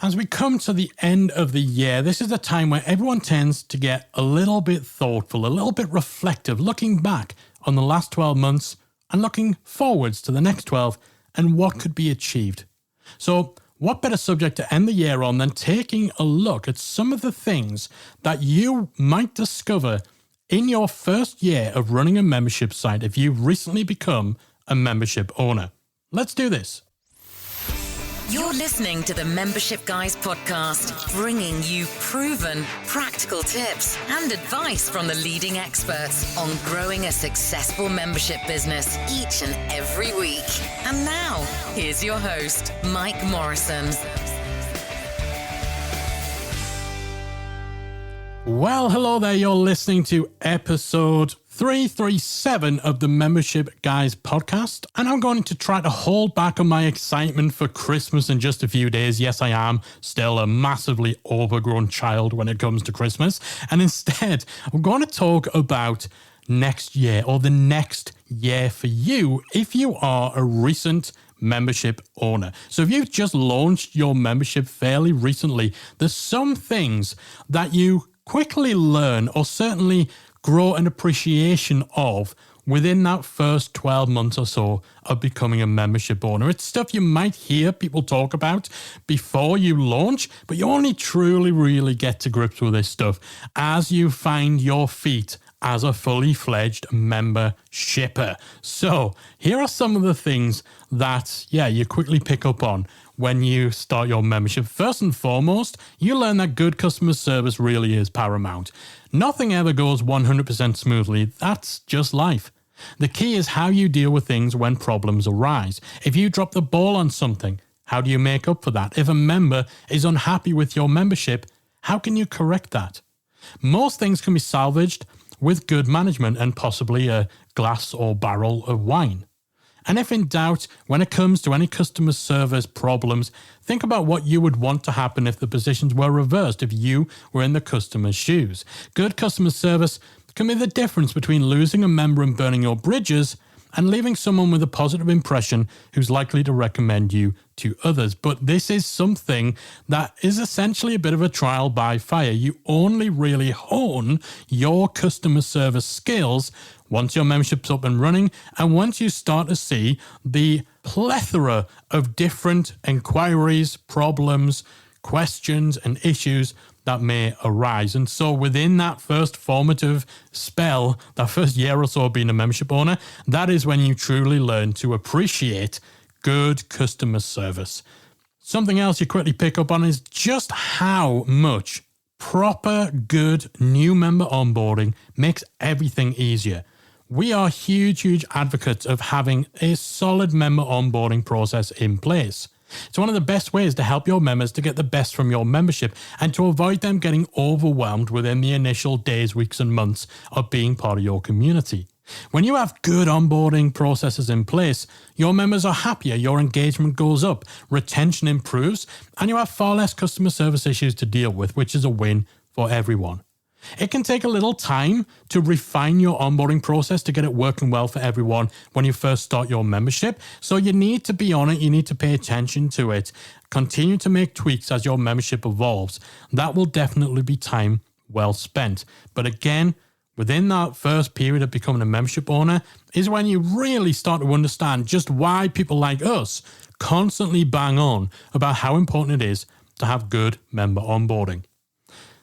As we come to the end of the year, this is the time where everyone tends to get a little bit thoughtful, a little bit reflective, looking back on the last 12 months and looking forwards to the next 12 and what could be achieved. So what better subject to end the year on than taking a look at some of the things that you might discover in your first year of running a membership site if you've recently become a membership owner. Let's do this. You're listening to the Membership Guys podcast, bringing you proven, practical tips and advice from the leading experts on growing a successful membership business each and every week. And now, here's your host, Mike Morrison. Well, hello there. You're listening to episode 337 of the Membership Guys podcast, and I'm going to try to hold back on my excitement for Christmas in just a few days. Yes, I am still a massively overgrown child when it comes to Christmas, and instead, I'm going to talk about next year or the next year for you if you are a recent membership owner. So if you've just launched your membership fairly recently, there's some things that you quickly learn or certainly grow an appreciation of within that first 12 months or so of becoming a membership owner. It's stuff you might hear people talk about before you launch, but you only truly really get to grips with this stuff as you find your feet as a fully fledged member shipper. So here are some of the things that, you quickly pick up on when you start your membership. First and foremost, you learn that good customer service really is paramount. Nothing ever goes 100% smoothly. That's just life. The key is how you deal with things when problems arise. If you drop the ball on something, how do you make up for that? If a member is unhappy with your membership, how can you correct that? Most things can be salvaged with good management and possibly a glass or barrel of wine. And if in doubt, when it comes to any customer service problems, think about what you would want to happen if the positions were reversed, if you were in the customer's shoes. Good customer service can be the difference between losing a member and burning your bridges and leaving someone with a positive impression who's likely to recommend you to others. But this is something that is essentially a bit of a trial by fire. You only really hone your customer service skills once your membership's up and running, and once you start to see the plethora of different inquiries, problems, questions, and issues that may arise. And so within that first formative spell, that first year or so of being a membership owner, that is when you truly learn to appreciate good customer service. Something else you quickly pick up on is just how much proper, good new member onboarding makes everything easier. We are huge advocates of having a solid member onboarding process in place. It's one of the best ways to help your members to get the best from your membership and to avoid them getting overwhelmed within the initial days, weeks, and months of being part of your community. When you have good onboarding processes in place, your members are happier, your engagement goes up, retention improves, and you have far less customer service issues to deal with, which is a win for everyone. It can take a little time to refine your onboarding process to get it working well for everyone when you first start your membership. So you need to be on it. You need to pay attention to it. Continue to make tweaks as your membership evolves. That will definitely be time well spent. But again, within that first period of becoming a membership owner is when you really start to understand just why people like us constantly bang on about how important it is to have good member onboarding.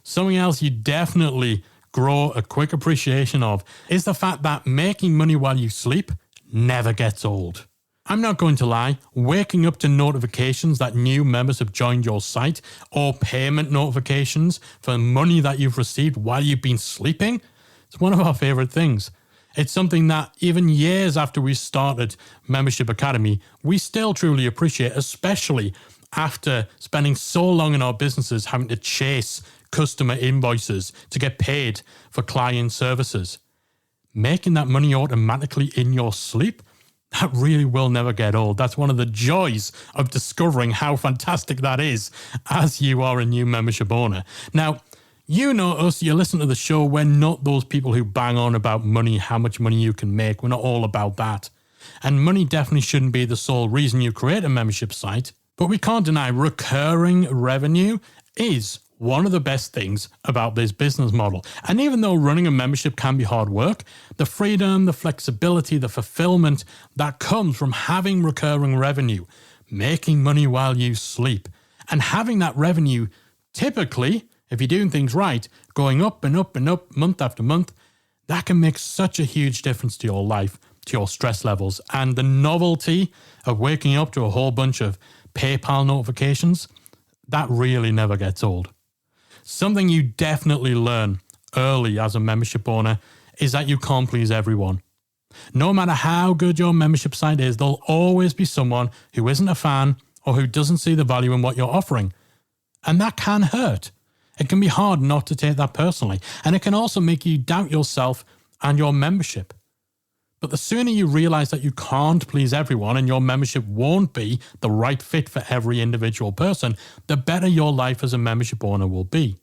Something else you definitely grow a quick appreciation of is the fact that making money while you sleep never gets old. I'm not going to lie, waking up to notifications that new members have joined your site or payment notifications for money that you've received while you've been sleeping, it's one of our favorite things. It's something that even years after we started Membership Academy, we still truly appreciate, especially after spending so long in our businesses having to chase customer invoices to get paid for client services. Making that money automatically in your sleep, that really will never get old. That's one of the joys of discovering how fantastic that is as you are a new membership owner. Now, you know us, you listen to the show, we're not those people who bang on about money, how much money you can make. We're not all about that. And money definitely shouldn't be the sole reason you create a membership site. But we can't deny recurring revenue is one of the best things about this business model. And even though running a membership can be hard work, the freedom, the flexibility, the fulfillment that comes from having recurring revenue, making money while you sleep, and having that revenue typically, if you're doing things right, going up and up and up month after month, that can make such a huge difference to your life, to your stress levels. And the novelty of waking up to a whole bunch of PayPal notifications, that really never gets old. Something you definitely learn early as a membership owner is that you can't please everyone. No matter how good your membership site is, there'll always be someone who isn't a fan or who doesn't see the value in what you're offering. And that can hurt. It can be hard not to take that personally. And it can also make you doubt yourself and your membership. But the sooner you realize that you can't please everyone and your membership won't be the right fit for every individual person, the better your life as a membership owner will be.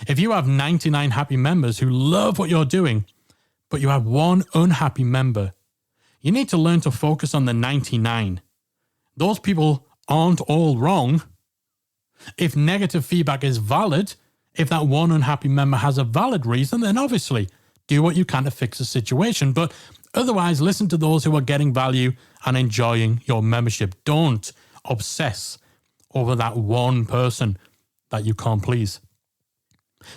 If you have 99 happy members who love what you're doing, but you have one unhappy member, you need to learn to focus on the 99. Those people aren't all wrong. If negative feedback is valid, if that one unhappy member has a valid reason, then obviously do what you can to fix the situation. But otherwise, listen to those who are getting value and enjoying your membership. Don't obsess over that one person that you can't please.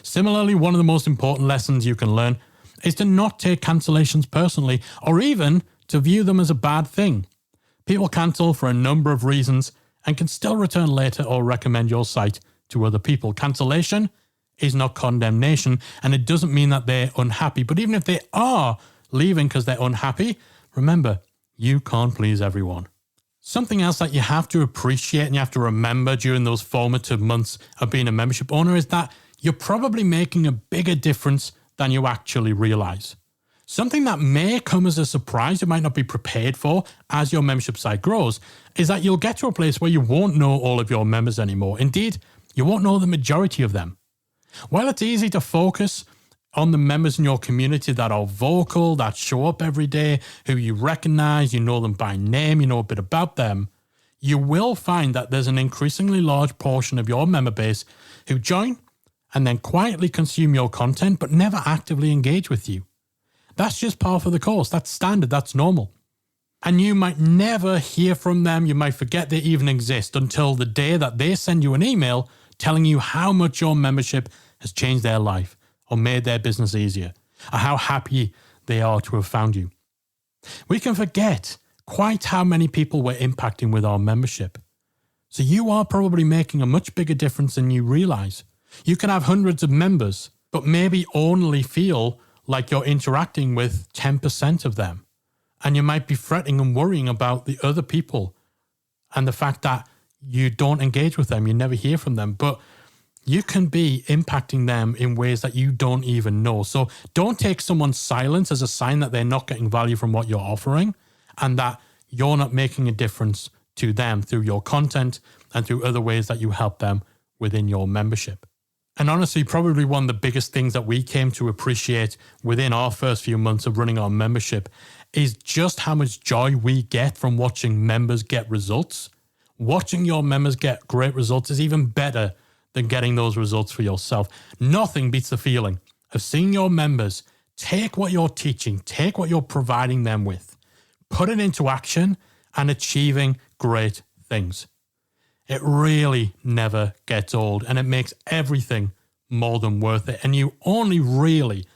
Similarly, one of the most important lessons you can learn is to not take cancellations personally or even to view them as a bad thing. People cancel for a number of reasons and can still return later or recommend your site to other people. Cancellation is not condemnation, and it doesn't mean that they're unhappy. But even if they are leaving because they're unhappy, remember, you can't please everyone. Something else that you have to appreciate and you have to remember during those formative months of being a membership owner is that you're probably making a bigger difference than you actually realize. Something that may come as a surprise you might not be prepared for as your membership site grows is that you'll get to a place where you won't know all of your members anymore. Indeed, you won't know the majority of them. While it's easy to focus on the members in your community that are vocal, that show up every day, who you recognize, you know them by name, you know a bit about them, you will find that there's an increasingly large portion of your member base who join and then quietly consume your content but never actively engage with you. That's just par of the course. That's standard. That's normal. And you might never hear from them. You might forget they even exist until the day that they send you an email telling you how much your membership has changed their life or made their business easier, or how happy they are to have found you. We can forget quite how many people we're impacting with our membership. So you are probably making a much bigger difference than you realize. You can have hundreds of members, but maybe only feel like you're interacting with 10% of them. And you might be fretting and worrying about the other people and the fact that you don't engage with them, you never hear from them, but you can be impacting them in ways that you don't even know. So don't take someone's silence as a sign that they're not getting value from what you're offering and that you're not making a difference to them through your content and through other ways that you help them within your membership. And honestly, probably one of the biggest things that we came to appreciate within our first few months of running our membership is just how much joy we get from watching members get results. Watching your members get great results is even better than getting those results for yourself. Nothing beats the feeling of seeing your members take what you're teaching, take what you're providing them with, put it into action and achieving great things. It really never gets old and it makes everything more than worth it. And you only really,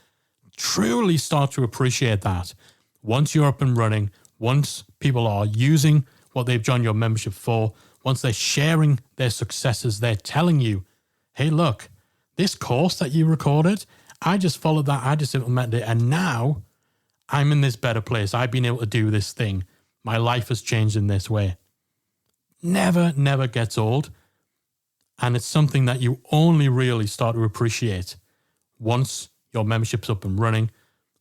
truly start to appreciate that once you're up and running, once people are using what they've joined your membership for, once they're sharing their successes, they're telling you, hey, look, this course that you recorded, I just followed that, I just implemented it, and now I'm in this better place. I've been able to do this thing. My life has changed in this way. Never gets old. And it's something that you only really start to appreciate once your membership's up and running,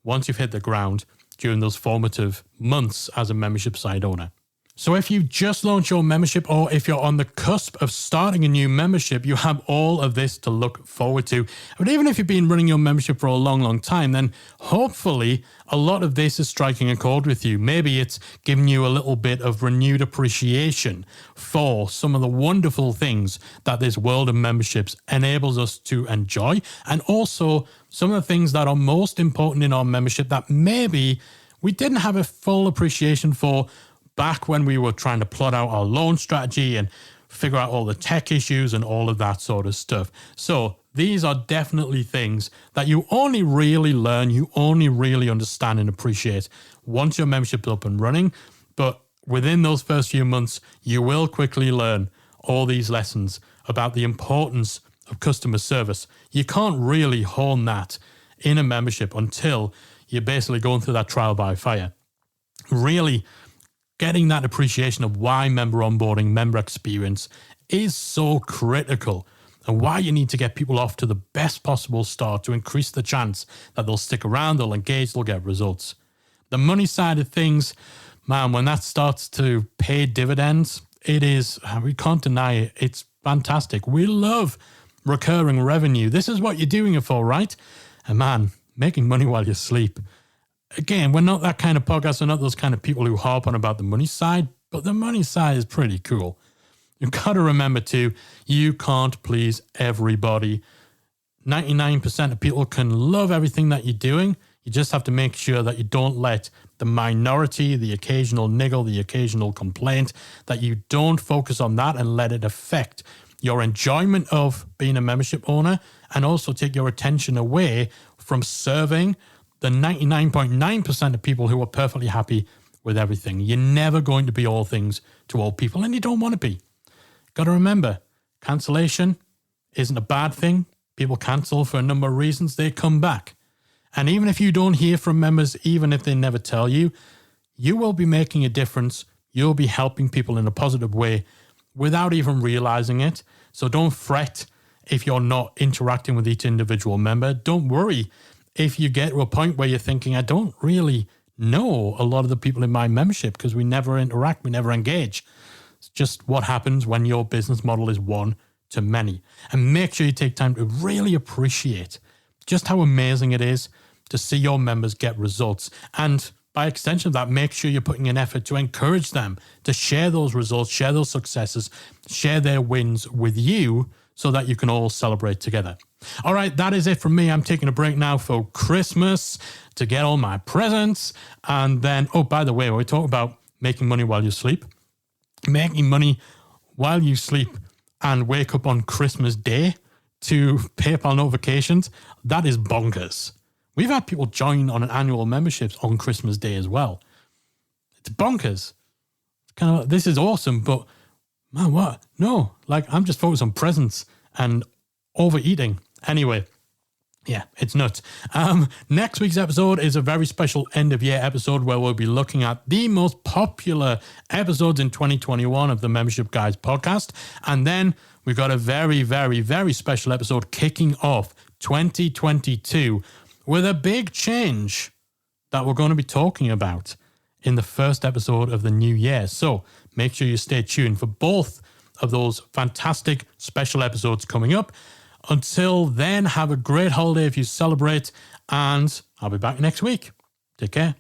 once you've hit the ground during those formative months as a membership site owner. So if you just launched your membership or if you're on the cusp of starting a new membership, you have all of this to look forward to. But even if you've been running your membership for a long, long time, then hopefully a lot of this is striking a chord with you. Maybe it's giving you a little bit of renewed appreciation for some of the wonderful things that this world of memberships enables us to enjoy, and also some of the things that are most important in our membership that maybe we didn't have a full appreciation for back when we were trying to plot out our launch strategy and figure out all the tech issues and all of that sort of stuff. So these are definitely things that you only really learn, you only really understand and appreciate once your membership's up and running. But within those first few months, you will quickly learn all these lessons about the importance of customer service. You can't really hone that in a membership until you're basically going through that trial by fire. Really getting that appreciation of why member onboarding, member experience is so critical, and why you need to get people off to the best possible start to increase the chance that they'll stick around, they'll engage, they'll get results. The money side of things, man, when that starts to pay dividends, it is, we can't deny it, it's fantastic. We love recurring revenue. This is what you're doing it for, right? And man, making money while you sleep. Again, we're not that kind of podcast. We're not those kind of people who harp on about the money side, but the money side is pretty cool. You've got to remember too, you can't please everybody. 99% of people can love everything that you're doing. You just have to make sure that you don't let the minority, the occasional niggle, the occasional complaint, that you don't focus on that and let it affect your enjoyment of being a membership owner, and also take your attention away from serving the 99.9% of people who are perfectly happy with everything. You're never going to be all things to all people, and you don't want to be. Got to remember, cancellation isn't a bad thing. People cancel for a number of reasons. They come back. And even if you don't hear from members, even if they never tell you, you will be making a difference. You'll be helping people in a positive way without even realizing it. So don't fret if you're not interacting with each individual member. Don't worry if you get to a point where you're thinking, I don't really know a lot of the people in my membership because we never interact, we never engage. It's just what happens when your business model is one to many. And make sure you take time to really appreciate just how amazing it is to see your members get results. And by extension of that, make sure you're putting an effort to encourage them to share those results, share those successes, share their wins with you so that you can all celebrate together. All right, that is it from me. I'm taking a break now for Christmas to get all my presents. And then, oh, by the way, when we talk about making money while you sleep, making money while you sleep and wake up on Christmas Day to PayPal notifications, that is bonkers. We've had people join on an annual memberships on Christmas Day as well. It's bonkers. It's kind of, this is awesome, but man, what? No, like I'm just focused on presents and overeating. Anyway, yeah, it's nuts. Next week's episode is a very special end of year episode where we'll be looking at the most popular episodes in 2021 of the Membership Guys podcast. And then we've got a very, very, very special episode kicking off 2022 with a big change that we're going to be talking about in the first episode of the new year. So make sure you stay tuned for both of those fantastic special episodes coming up. Until then, have a great holiday if you celebrate, and I'll be back next week. Take care.